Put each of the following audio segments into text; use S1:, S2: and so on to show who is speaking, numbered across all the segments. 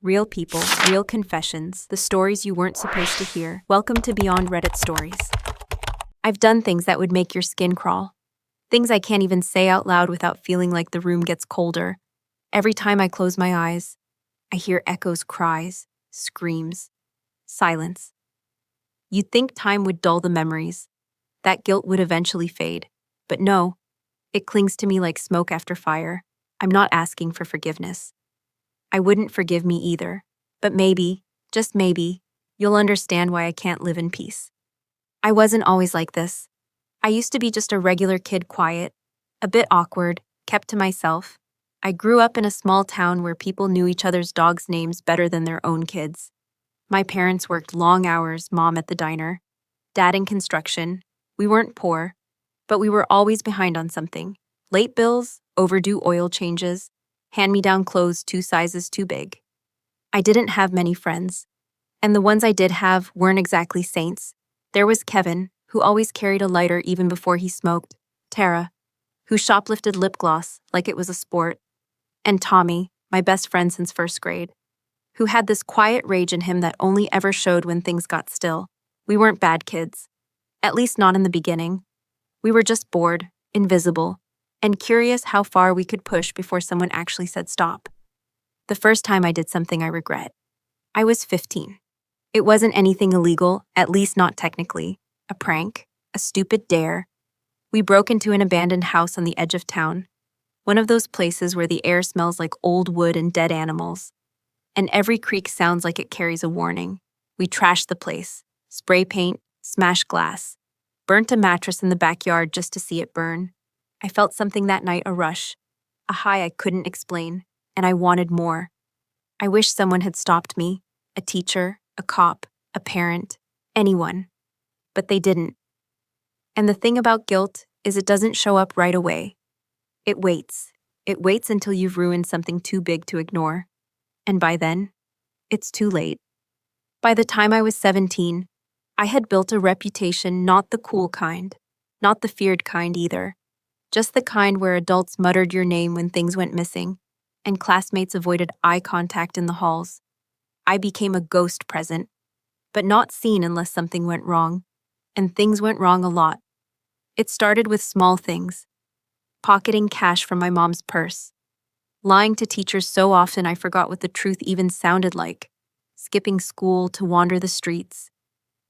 S1: Real people, real confessions, the stories you weren't supposed to hear. Welcome to Beyond Reddit Stories. I've done things that would make your skin crawl. Things I can't even say out loud without feeling like the room gets colder. Every time I close my eyes, I hear echoes, cries, screams, silence. You'd think time would dull the memories, that guilt would eventually fade. But no, it clings to me like smoke after fire. I'm not asking for forgiveness. I wouldn't forgive me either, but maybe, just maybe, you'll understand why I can't live in peace. I wasn't always like this. I used to be just a regular kid, quiet, a bit awkward, kept to myself. I grew up in a small town where people knew each other's dogs' names better than their own kids. My parents worked long hours, mom at the diner, dad in construction. We weren't poor, but we were always behind on something. Late bills, overdue oil changes, hand-me-down clothes 2 sizes too big. I didn't have many friends, and the ones I did have weren't exactly saints. There was Kevin, who always carried a lighter even before he smoked, Tara, who shoplifted lip gloss like it was a sport, and Tommy, my best friend since first grade, who had this quiet rage in him that only ever showed when things got still. We weren't bad kids, at least not in the beginning. We were just bored, invisible, and curious how far we could push before someone actually said stop. The first time I did something I regret. I was 15. It wasn't anything illegal, at least not technically. A prank, a stupid dare. We broke into an abandoned house on the edge of town, one of those places where the air smells like old wood and dead animals, and every creak sounds like it carries a warning. We trashed the place, spray paint, smashed glass, burnt a mattress in the backyard just to see it burn. I felt something that night, a rush, a high I couldn't explain, and I wanted more. I wish someone had stopped me, a teacher, a cop, a parent, anyone. But they didn't. And the thing about guilt is it doesn't show up right away. It waits. It waits until you've ruined something too big to ignore. And by then, it's too late. By the time I was 17, I had built a reputation, not the cool kind, not the feared kind either. Just the kind where adults muttered your name when things went missing, and classmates avoided eye contact in the halls. I became a ghost present, but not seen unless something went wrong, and things went wrong a lot. It started with small things. Pocketing cash from my mom's purse. Lying to teachers so often I forgot what the truth even sounded like. Skipping school to wander the streets.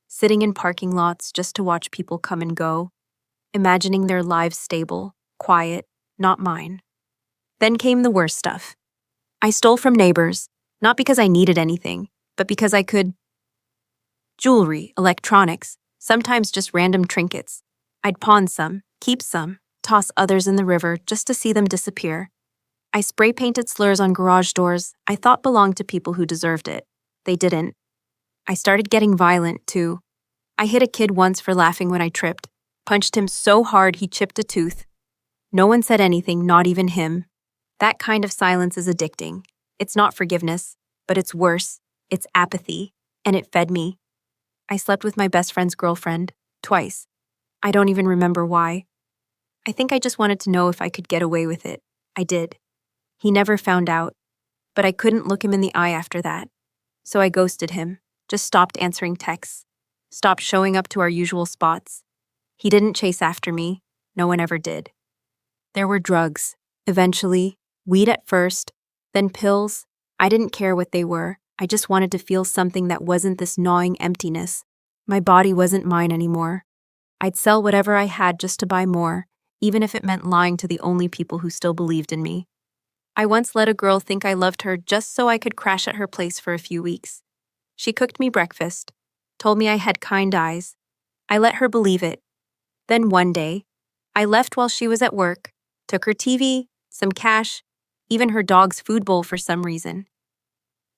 S1: Sitting in parking lots just to watch people come and go. Imagining their lives stable, quiet, not mine. Then came the worst stuff. I stole from neighbors, not because I needed anything, but because I could. Jewelry, electronics, sometimes just random trinkets. I'd pawn some, keep some, toss others in the river just to see them disappear. I spray-painted slurs on garage doors I thought belonged to people who deserved it. They didn't. I started getting violent, too. I hit a kid once for laughing when I tripped, punched him so hard he chipped a tooth. No one said anything, not even him. That kind of silence is addicting. It's not forgiveness, but it's worse. It's apathy, and it fed me. I slept with my best friend's girlfriend, twice. I don't even remember why. I think I just wanted to know if I could get away with it. I did. He never found out, but I couldn't look him in the eye after that. So I ghosted him, just stopped answering texts, stopped showing up to our usual spots. He didn't chase after me. No one ever did. There were drugs, eventually, weed at first, then pills. I didn't care what they were. I just wanted to feel something that wasn't this gnawing emptiness. My body wasn't mine anymore. I'd sell whatever I had just to buy more, even if it meant lying to the only people who still believed in me. I once let a girl think I loved her just so I could crash at her place for a few weeks. She cooked me breakfast, told me I had kind eyes. I let her believe it. Then one day, I left while she was at work, took her TV, some cash, even her dog's food bowl for some reason.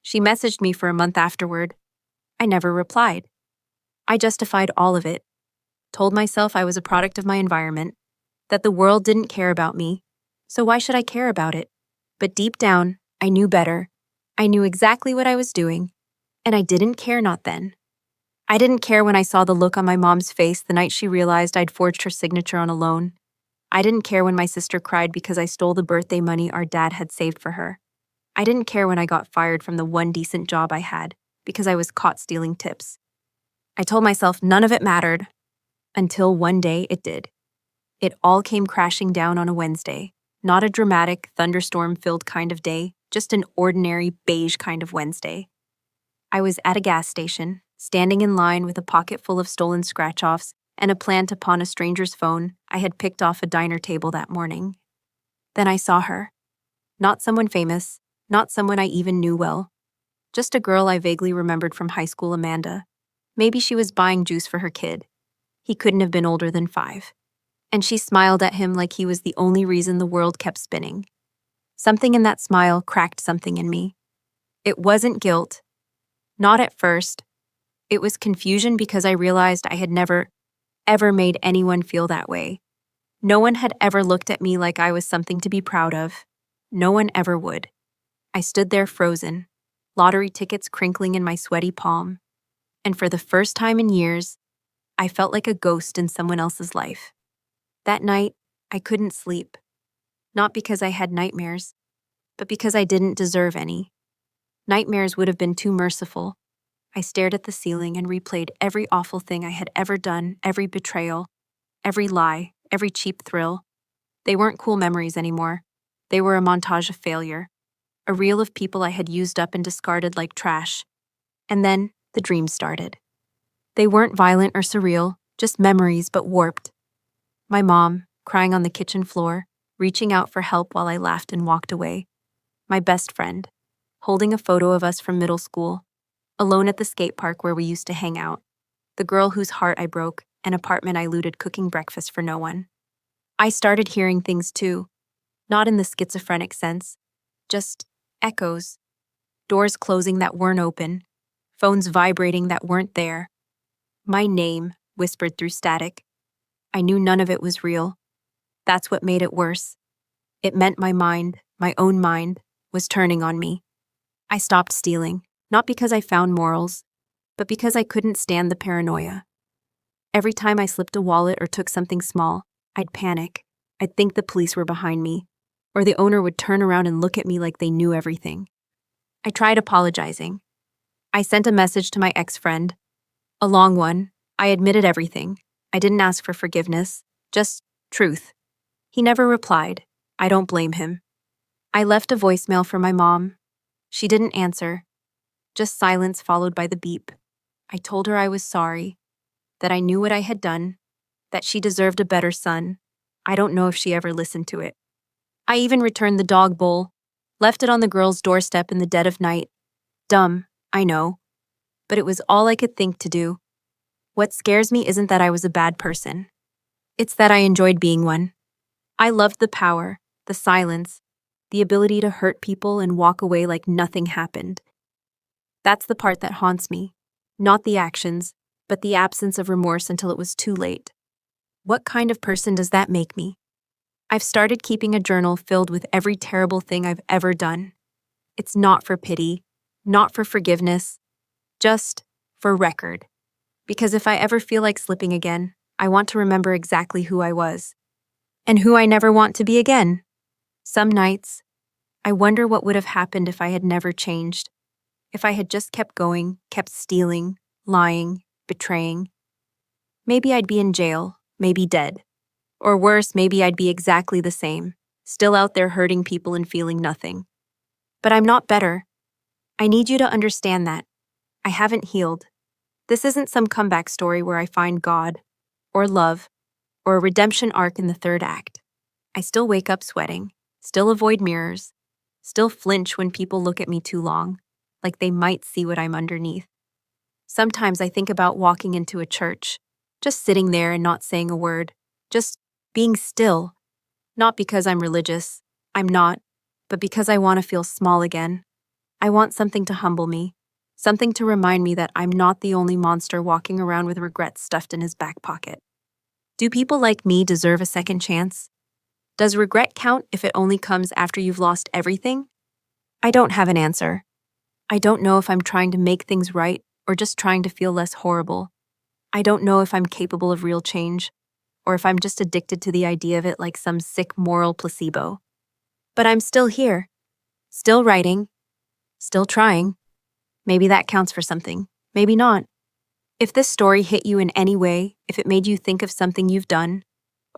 S1: She messaged me for a month afterward. I never replied. I justified all of it. Told myself I was a product of my environment, that the world didn't care about me, so why should I care about it? But deep down, I knew better. I knew exactly what I was doing, and I didn't care not then. I didn't care when I saw the look on my mom's face the night she realized I'd forged her signature on a loan. I didn't care when my sister cried because I stole the birthday money our dad had saved for her. I didn't care when I got fired from the one decent job I had because I was caught stealing tips. I told myself none of it mattered until one day it did. It all came crashing down on a Wednesday, not a dramatic, thunderstorm-filled kind of day, just an ordinary, beige kind of Wednesday. I was at a gas station, standing in line with a pocket full of stolen scratch-offs and a plan to pawn a stranger's phone I had picked off a diner table that morning. Then I saw her. Not someone famous, not someone I even knew well. Just a girl I vaguely remembered from high school, Amanda. Maybe she was buying juice for her kid. He couldn't have been older than 5. And she smiled at him like he was the only reason the world kept spinning. Something in that smile cracked something in me. It wasn't guilt. Not at first. It was confusion because I realized I had never, ever made anyone feel that way. No one had ever looked at me like I was something to be proud of. No one ever would. I stood there frozen, lottery tickets crinkling in my sweaty palm. And for the first time in years, I felt like a ghost in someone else's life. That night, I couldn't sleep. Not because I had nightmares, but because I didn't deserve any. Nightmares would have been too merciful. I stared at the ceiling and replayed every awful thing I had ever done, every betrayal, every lie, every cheap thrill. They weren't cool memories anymore. They were a montage of failure, a reel of people I had used up and discarded like trash. And then the dreams started. They weren't violent or surreal, just memories but warped. My mom, crying on the kitchen floor, reaching out for help while I laughed and walked away. My best friend, holding a photo of us from middle school, alone at the skate park where we used to hang out. The girl whose heart I broke, an apartment I looted cooking breakfast for no one. I started hearing things too, not in the schizophrenic sense, just echoes. Doors closing that weren't open, phones vibrating that weren't there. My name whispered through static. I knew none of it was real. That's what made it worse. It meant my mind, my own mind, was turning on me. I stopped stealing, not because I found morals, but because I couldn't stand the paranoia. Every time I slipped a wallet or took something small, I'd panic. I'd think the police were behind me, or the owner would turn around and look at me like they knew everything. I tried apologizing. I sent a message to my ex-friend. A long one. I admitted everything. I didn't ask for forgiveness, just truth. He never replied. I don't blame him. I left a voicemail for my mom. She didn't answer. Just silence followed by the beep. I told her I was sorry, that I knew what I had done, that she deserved a better son. I don't know if she ever listened to it. I even returned the dog bowl, left it on the girl's doorstep in the dead of night. Dumb, I know, but it was all I could think to do. What scares me isn't that I was a bad person. It's that I enjoyed being one. I loved the power, the silence, the ability to hurt people and walk away like nothing happened. That's the part that haunts me. Not the actions, but the absence of remorse until it was too late. What kind of person does that make me? I've started keeping a journal filled with every terrible thing I've ever done. It's not for pity, not for forgiveness, just for record. Because if I ever feel like slipping again, I want to remember exactly who I was. And who I never want to be again. Some nights, I wonder what would have happened if I had never changed. If I had just kept going, kept stealing, lying, betraying. Maybe I'd be in jail, maybe dead. Or worse, maybe I'd be exactly the same, still out there hurting people and feeling nothing. But I'm not better. I need you to understand that. I haven't healed. This isn't some comeback story where I find God, or love, or a redemption arc in the third act. I still wake up sweating, still avoid mirrors, still flinch when people look at me too long, like they might see what I'm underneath. Sometimes I think about walking into a church, just sitting there and not saying a word, just being still. Not because I'm religious, I'm not, but because I want to feel small again. I want something to humble me, something to remind me that I'm not the only monster walking around with regret stuffed in his back pocket. Do people like me deserve a second chance? Does regret count if it only comes after you've lost everything? I don't have an answer. I don't know if I'm trying to make things right or just trying to feel less horrible. I don't know if I'm capable of real change, or if I'm just addicted to the idea of it like some sick moral placebo. But I'm still here. Still writing, still trying. Maybe that counts for something, maybe not. If this story hit you in any way, if it made you think of something you've done,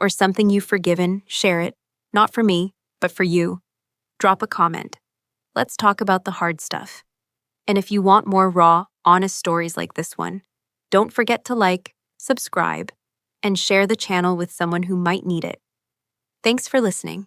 S1: or something you've forgiven, share it. Not for me, but for you. Drop a comment. Let's talk about the hard stuff. And if you want more raw, honest stories like this one, don't forget to like, subscribe, and share the channel with someone who might need it. Thanks for listening.